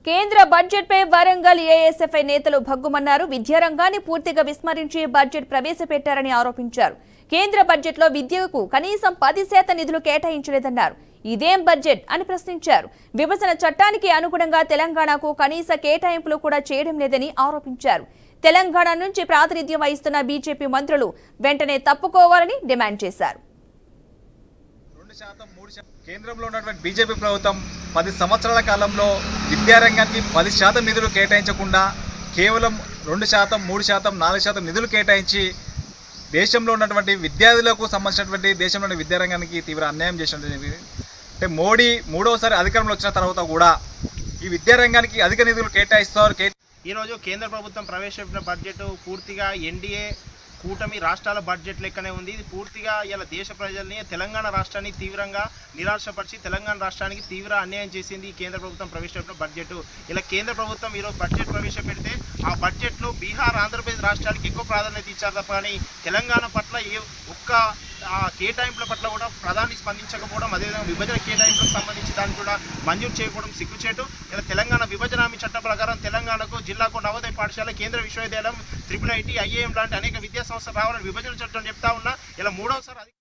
కేంద్ర బడ్జెట్పై వరంగల్ ఏఎస్ఎఫ్ఐ నేతలు భగ్గుమన్నారు. విద్యారంగాన్ని పూర్తిగా విస్మరించి బడ్జెట్ ప్రవేశపెట్టారని ఆరోపించారు. కేంద్ర బడ్జెట్లో విద్యకు కనీసం 10% నిధులు కేటాయించలేదన్నారు. ఇదేం బడ్జెట్ అని ప్రశ్నించారు. విభజన చట్టానికి అనుగుణంగా తెలంగాణకు కనీస కేటాయింపులు కూడా చేయడం లేదని ఆరోపించారు. తెలంగాణ నుంచి ప్రాతినిధ్యం వహిస్తున్న బీజేపీ మంత్రులు వెంటనే తప్పుకోవాలని డిమాండ్ చేశారు. కేంద్రంలో ఉన్నటువంటి బీజేపీ ప్రభుత్వం 10 సంవత్సరాల కాలంలో విద్యారంగానికి 10% నిధులు కేటాయించకుండా కేవలం 2%, 3%, 4% నిధులు కేటాయించి దేశంలో ఉన్నటువంటి విద్యార్థులకు సంబంధించినటువంటి దేశంలోని విద్యారంగానికి తీవ్ర అన్యాయం చేసినటువంటి అంటే మోడీ మూడవసారి అధికారంలో వచ్చిన తర్వాత కూడా ఈ విద్యారంగానికి అధిక నిధులు కేటాయిస్తారు. ఈరోజు కేంద్ర ప్రభుత్వం ప్రవేశపెట్టిన బడ్జెట్ పూర్తిగా ఎన్డీఏ కూటమి రాష్ట్రాల బడ్జెట్ లెక్కనే ఉంది. ఇది పూర్తిగా ఇలా దేశ ప్రజల్ని తెలంగాణ రాష్ట్రాన్ని తీవ్రంగా నిరాశపరిచి తెలంగాణ రాష్ట్రానికి తీవ్ర అన్యాయం చేసింది ఈ కేంద్ర ప్రభుత్వం ప్రవేశపెట్టిన బడ్జెట్. ఇలా కేంద్ర ప్రభుత్వం ఈరోజు బడ్జెట్ ప్రవేశపెడితే ఆ బడ్జెట్లో బీహార్, ఆంధ్రప్రదేశ్ రాష్ట్రానికి ఎక్కువ ప్రాధాన్యత ఇచ్చారు తప్ప కానీ తెలంగాణ పట్ల ఒక్క కేటాయింపుల పట్ల కూడా ప్రధాని స్పందించకపోవడం, అదేవిధంగా విభజన కేటాయింపులకు సంబంధించి దాన్ని కూడా మంజూరు చేయకపోవడం సిగ్గుచేటు. ఇలా తెలంగాణ విభజన హామీ చట్టం ప్రకారం తెలంగాణకు జిల్లాకు నవోదయ పాఠశాల, కేంద్ర విశ్వవిద్యాలయం, IIT, IIM లాంటి అనేక విద్యా సంస్థలు రావాలని విభజన చట్టం చెప్తా ఉన్నా ఇలా మూడవసారి